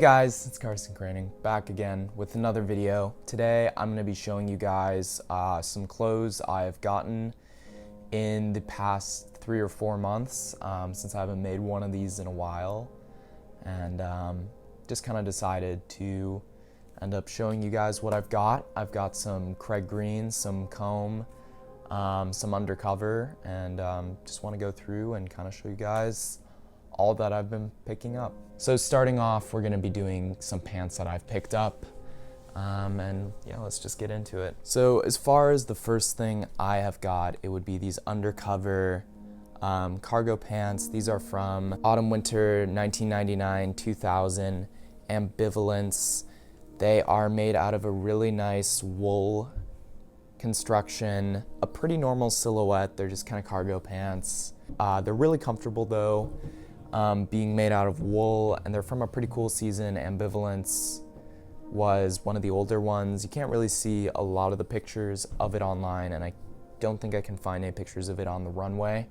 guys, it's Karsten Kroening back again with another video. Today I'm going to be showing you guys some clothes I've gotten in the past 3 or 4 months since I haven't made one of these in a while, and just kind of decided to end up showing you guys what I've got. I've got some Craig Green, some Comme, some Undercover, and just want to go through and kind of show you guys all that I've been picking up. So starting off, we're going to be doing some pants that I've picked up, and yeah, let's just get into it. So as far as the first thing I have got, it would be these Undercover cargo pants. These are from Autumn Winter 1999-2000 Ambivalence. They are made out of a really nice wool construction, a pretty normal silhouette. They're just kind of cargo pants. They're really comfortable though, being made out of wool, and they're from a pretty cool season. Ambivalence was one of the older ones. You can't really see a lot of the pictures of it online, and I don't think I can find any pictures of it on the runway.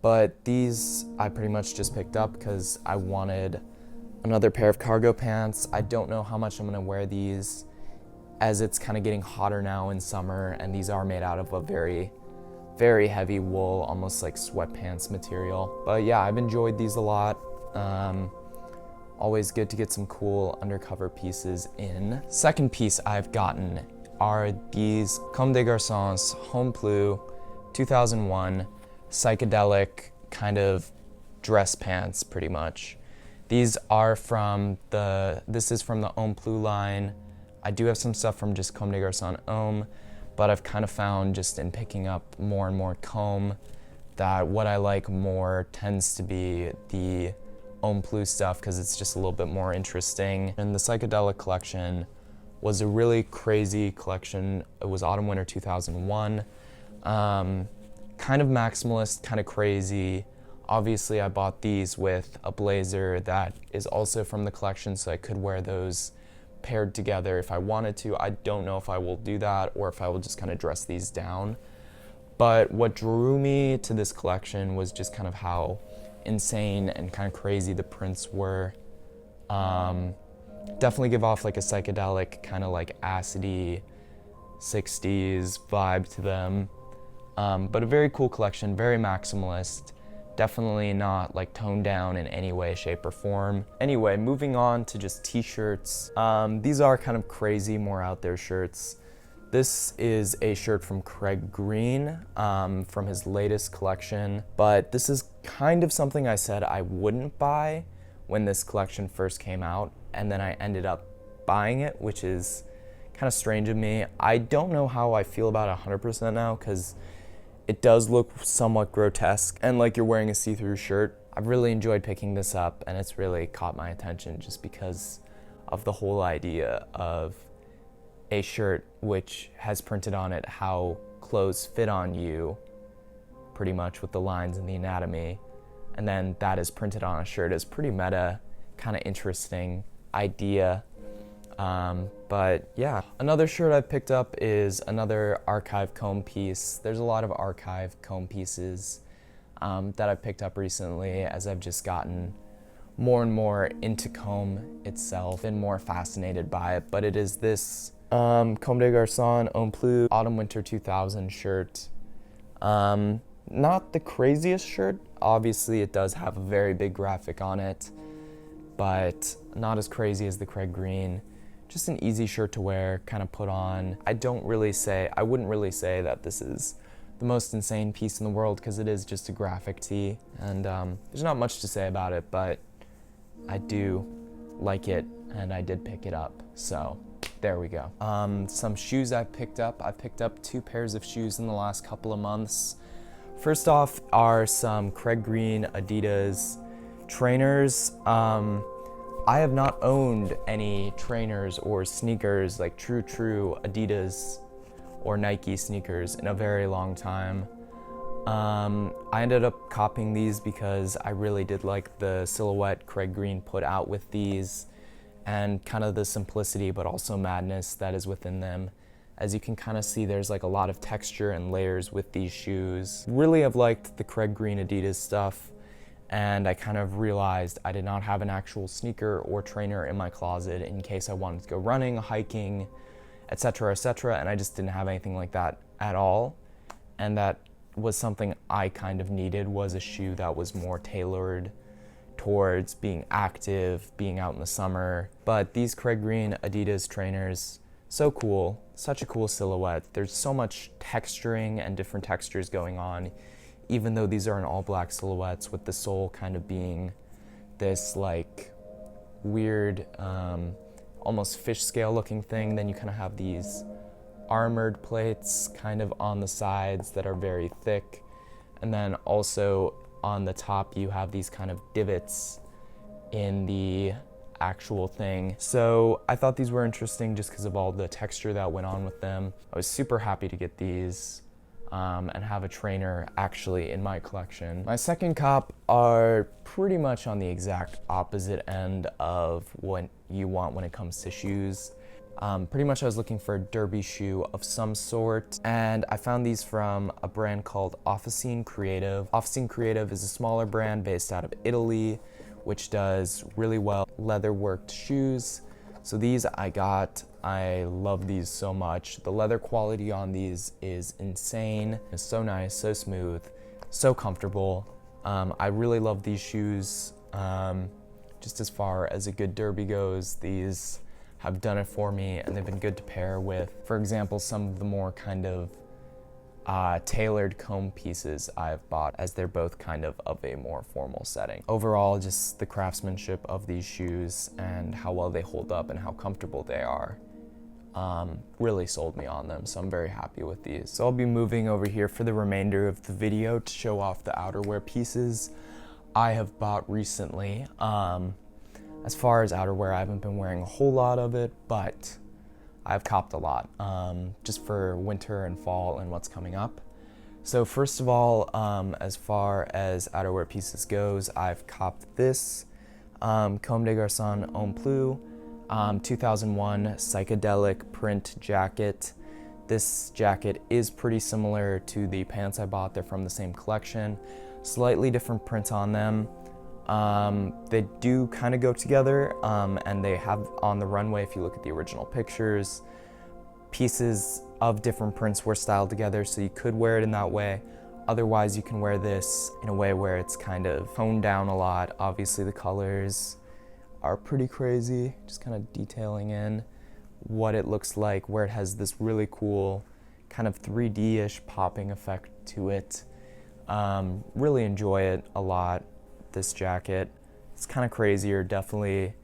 But these I pretty much just picked up because I wanted another pair of cargo pants. I don't know how much I'm gonna wear these, as it's kind of getting hotter now in summer, and these are made out of a very heavy wool, almost like sweatpants material. But yeah, I've enjoyed these a lot. Always good to get some cool undercover pieces in. Second piece I've gotten are these Comme des Garcons Home Plus 2001 psychedelic kind of dress pants, pretty much. These are from this is from the Home Plus line. I do have some stuff from just Comme des Garcons Homme, but I've kind of found just in picking up more and more Comme that what I like more tends to be the Homme Plus stuff, because it's just a little bit more interesting. And the psychedelic collection was a really crazy collection. It was Autumn Winter 2001. Kind of maximalist, kind of crazy. Obviously I bought these with a blazer that is also from the collection, so I could wear those paired together if I wanted to. I don't know if I will do that or if I will just kind of dress these down. But what drew me to this collection was just kind of how insane and kind of crazy the prints were. Definitely give off like a psychedelic, kind of like acidy 60s vibe to them. But a very cool collection, very maximalist. Definitely not like toned down in any way, shape, or form. Anyway, moving on to just t-shirts. These are kind of crazy, more out there shirts. This is a shirt from Craig Green, from his latest collection. But this is kind of something I said I wouldn't buy when this collection first came out, and then I ended up buying it, which is kind of strange of me. I don't know how I feel about 100% now, because it does look somewhat grotesque and like you're wearing a see-through shirt. I've really enjoyed picking this up, and it's really caught my attention just because of the whole idea of a shirt which has printed on it how clothes fit on you, pretty much with the lines and the anatomy, and then that is printed on a shirt is pretty meta, kind of interesting idea. But yeah, another shirt I've picked up is another archive Comme piece. There's a lot of archive Comme pieces that I've picked up recently as I've just gotten more and more into Comme itself and more fascinated by it. But it is this Comme des Garcons Homme Plus Autumn Winter 2000 shirt. Not the craziest shirt. Obviously it does have a very big graphic on it, but not as crazy as the Craig Green. Just an easy shirt to wear, kind of put on. I wouldn't really say that this is the most insane piece in the world, because it is just a graphic tee, and there's not much to say about it, but I do like it, and I did pick it up, so there we go. Some shoes I picked up 2 pairs of shoes in the last couple of months. First off are some Craig Green Adidas trainers. I have not owned any trainers or sneakers, like true Adidas or Nike sneakers, in a very long time. I ended up copying these because I really did like the silhouette Craig Green put out with these, and kind of the simplicity but also madness that is within them. As you can kind of see, there's like a lot of texture and layers with these shoes. Really have liked the Craig Green Adidas stuff, and I kind of realized I did not have an actual sneaker or trainer in my closet in case I wanted to go running, hiking, etc., etc., and I just didn't have anything like that at all. And that was something I kind of needed, was a shoe that was more tailored towards being active, being out in the summer. But these Craig Green Adidas trainers, so cool, such a cool silhouette. There's so much texturing and different textures going on, even though these are an all black silhouettes, with the sole kind of being this like weird, almost fish scale looking thing. Then you kind of have these armored plates kind of on the sides that are very thick. And then also on the top, you have these kind of divots in the actual thing. So I thought these were interesting just because of all the texture that went on with them. I was super happy to get these and have a trainer actually in my collection. My second cop are pretty much on the exact opposite end of what you want when it comes to shoes. Pretty much I was looking for a derby shoe of some sort, and I found these from a brand called Officine Creative. Officine Creative is a smaller brand based out of Italy, which does really well leather worked shoes. So these I got. I love these so much. The leather quality on these is insane. It's so nice, so smooth, so comfortable. I really love these shoes. Just as far as a good derby goes, these have done it for me, and they've been good to pair with, for example, some of the more kind of tailored Comme pieces I've bought, as they're both kind of a more formal setting. Overall, just the craftsmanship of these shoes and how well they hold up and how comfortable they are really sold me on them, so I'm very happy with these. So I'll be moving over here for the remainder of the video to show off the outerwear pieces I have bought recently. As far as outerwear, I haven't been wearing a whole lot of it, but I've copped a lot just for winter and fall and what's coming up. So first of all, as far as outerwear pieces goes, I've copped this Comme des Garcons Homme Plus 2001 psychedelic print jacket. This jacket is pretty similar to the pants I bought. They're from the same collection. Slightly different print on them. They do kind of go together, and they have on the runway, if you look at the original pictures, pieces of different prints were styled together, so you could wear it in that way. Otherwise, you can wear this in a way where it's kind of toned down a lot. Obviously, the colors are pretty crazy, just kind of detailing in what it looks like, where it has this really cool kind of 3D-ish popping effect to it. Really enjoy it a lot. This jacket, it's kind of crazier, definitely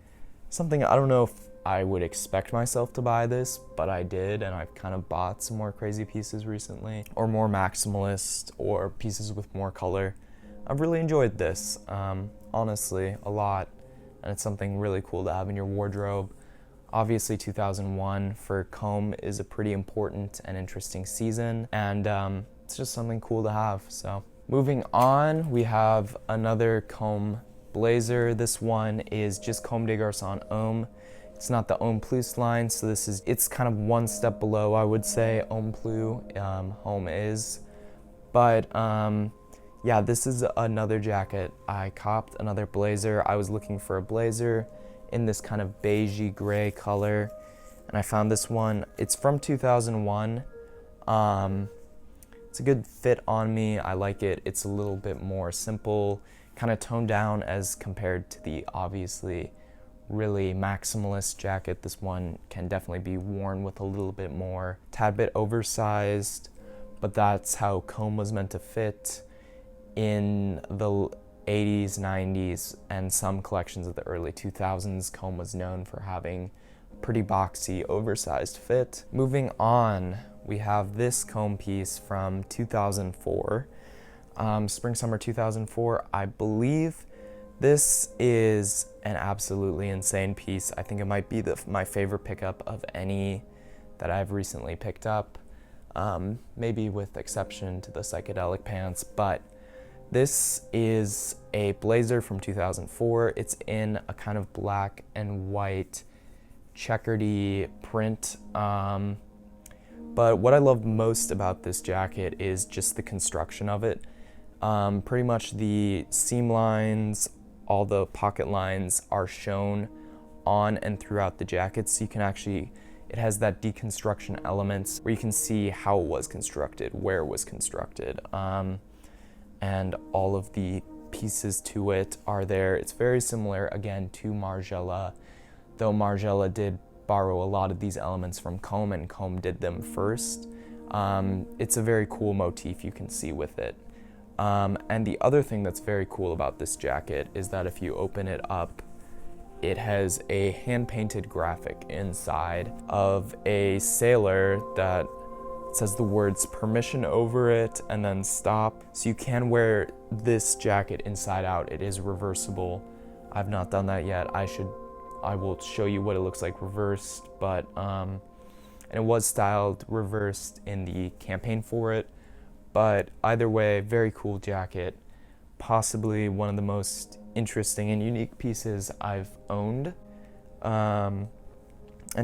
something. I don't know if I would expect myself to buy this, but I did, and I've kind of bought some more crazy pieces recently, or more maximalist, or pieces with more color. I've really enjoyed this, honestly, a lot, and it's something really cool to have in your wardrobe. Obviously 2001 for Comme is a pretty important and interesting season, and it's just something cool to have. So moving on, we have another Comme blazer. This one is just Comme des Garcons Homme. It's not the Homme Plus line, so it's kind of one step below, I would say, Homme Plus, Homme is. But yeah, this is another jacket I copped, another blazer. I was looking for a blazer in this kind of beigey gray color, and I found this one. It's from 2001. It's a good fit on me. I like it. It's a little bit more simple, kind of toned down as compared to the obviously really maximalist jacket. This one can definitely be worn with a little bit more, tad bit oversized, but that's how Comme was meant to fit in the 80s, 90s, and some collections of the early 2000s. Comme was known for having pretty boxy, oversized fit. Moving on, we have this Comme piece from 2004, spring summer 2004. I believe this is an absolutely insane piece. I think it might be my favorite pickup of any that I've recently picked up, maybe with exception to the psychedelic pants, but this is a blazer from 2004. It's in a kind of black and white checkered-y print. But what I love most about this jacket is just the construction of it. Pretty much the seam lines, all the pocket lines are shown on and throughout the jacket, so you can actually, it has that deconstruction elements where you can see how it was constructed, where it was constructed, and all of the pieces to it are there. It's very similar, again, to Margiela, though Margiela did borrow a lot of these elements from Comme, and Comme did them first. It's a very cool motif you can see with it. And the other thing that's very cool about this jacket is that if you open it up, it has a hand-painted graphic inside of a sailor that says the words permission over it and then stop. So you can wear this jacket inside out. It is reversible. I've not done that yet. I will show you what it looks like reversed, but and it was styled reversed in the campaign for it. But either way, very cool jacket. Possibly one of the most interesting and unique pieces I've owned. And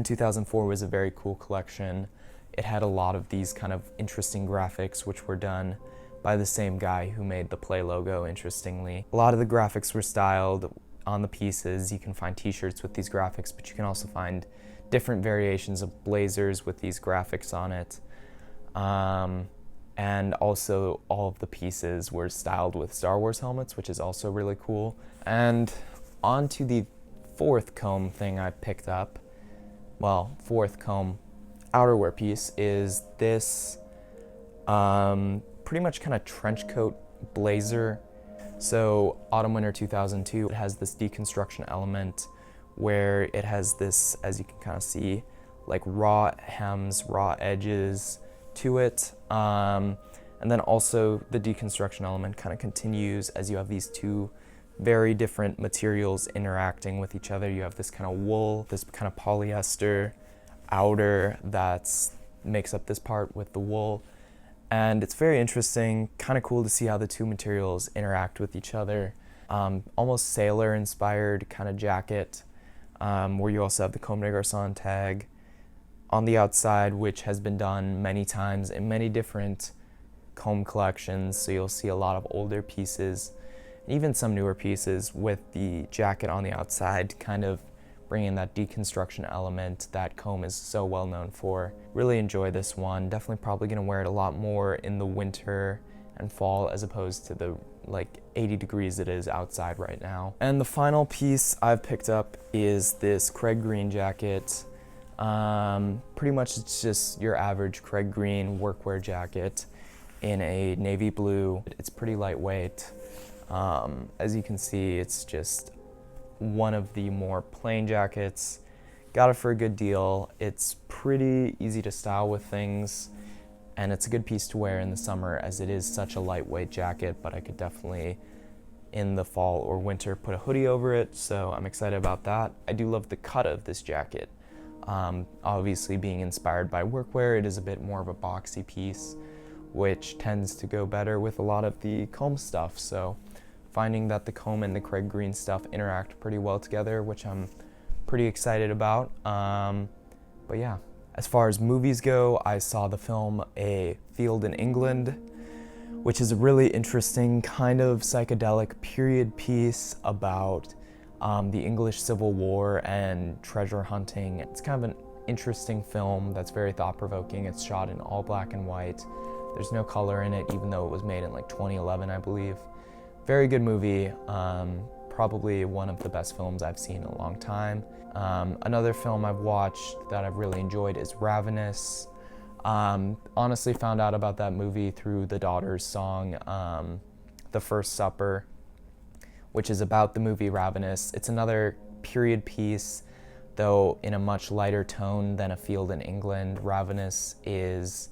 2004 was a very cool collection. It had a lot of these kind of interesting graphics, which were done by the same guy who made the Play logo, interestingly. A lot of the graphics were styled on the pieces. You can find t-shirts with these graphics, but you can also find different variations of blazers with these graphics on it. And also all of the pieces were styled with Star Wars helmets, which is also really cool. And on to the fourth Comme thing I picked up. Well, fourth Comme outerwear piece is this pretty much kind of trench coat blazer. So autumn winter 2002, it has this deconstruction element where it has this, as you can kind of see, like raw hems, raw edges to it. And then also the deconstruction element kind of continues as you have these two very different materials interacting with each other. You have this kind of wool, this kind of polyester outer that makes up this part with the wool. And it's very interesting, kind of cool to see how the two materials interact with each other. Almost sailor inspired kind of jacket, where you also have the Comme des Garcons tag on the outside, which has been done many times in many different Comme collections. So you'll see a lot of older pieces, and even some newer pieces with the jacket on the outside, kind of bringing that deconstruction element that Comme is so well known for. Really enjoy this one. Definitely probably gonna wear it a lot more in the winter and fall as opposed to the like 80 degrees it is outside right now. And the final piece I've picked up is this Craig Green jacket. Pretty much it's just your average Craig Green workwear jacket in a navy blue. It's pretty lightweight. As you can see, it's just one of the more plain jackets. Got it for a good deal. It's pretty easy to style with things, and it's a good piece to wear in the summer as it is such a lightweight jacket, but I could definitely in the fall or winter put a hoodie over it, so I'm excited about that. I do love the cut of this jacket. Obviously being inspired by workwear, it is a bit more of a boxy piece, which tends to go better with a lot of the Comme stuff. So finding that the Comme and the Craig Green stuff interact pretty well together, which I'm pretty excited about. But yeah, as far as movies go, I saw the film A Field in England, which is a really interesting kind of psychedelic period piece about the English Civil War and treasure hunting. It's kind of an interesting film that's very thought-provoking. It's shot in all black and white. There's no color in it, even though it was made in like 2011, I believe. Very good movie. Probably one of the best films I've seen in a long time. Another film I've watched that I've really enjoyed is Ravenous. Honestly found out about that movie through the Daughters' song, The First Supper, which is about the movie Ravenous. It's another period piece, though in a much lighter tone than A Field in England. Ravenous is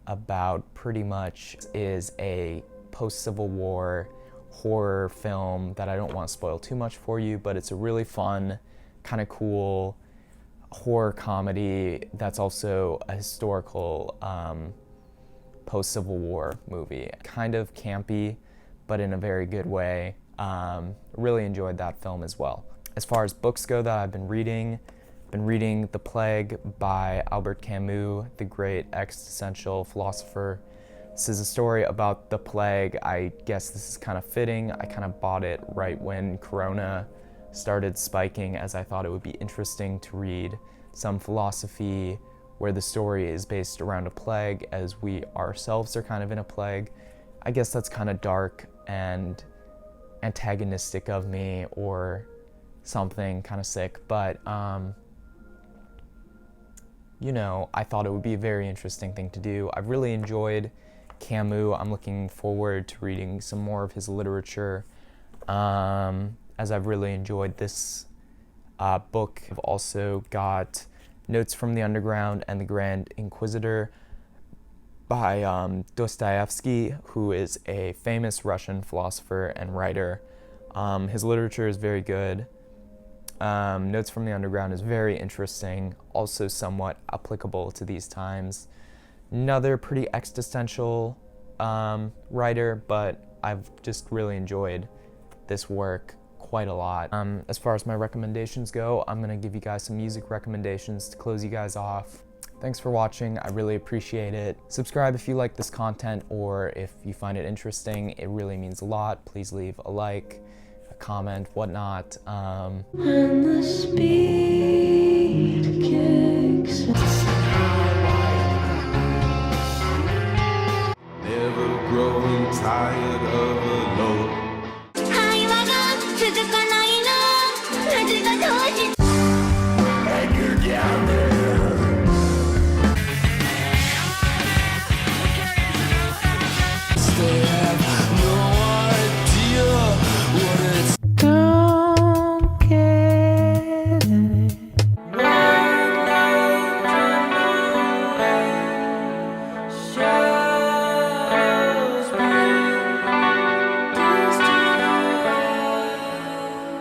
about pretty much is a post-Civil War horror film that I don't want to spoil too much for you, but it's a really fun, kind of cool horror comedy that's also a historical post-Civil War movie. Kind of campy, but in a very good way. Really enjoyed that film as well. As far as books go that I've been reading The Plague by Albert Camus, the great existential philosopher. This is a story about the plague. I guess this is kind of fitting. I kind of bought it right when Corona started spiking, as I thought it would be interesting to read some philosophy where the story is based around a plague, as we ourselves are kind of in a plague. I guess that's kind of dark and antagonistic of me, or something kind of sick, but you know, I thought it would be a very interesting thing to do. I've really enjoyed Camus. I'm looking forward to reading some more of his literature, as I've really enjoyed this book. I've also got Notes from the Underground and the Grand Inquisitor by Dostoevsky, who is a famous Russian philosopher and writer. His literature is very good. Notes from the Underground is very interesting, also somewhat applicable to these times. Another pretty existential writer, but I've just really enjoyed this work quite a lot. As far as my recommendations go, I'm gonna give you guys some music recommendations to close you guys off. Thanks for watching, I really appreciate it. Subscribe if you like this content, or if you find it interesting, it really means a lot. Please leave a like, a comment, whatnot. And the speed kicks in. Never growing tired of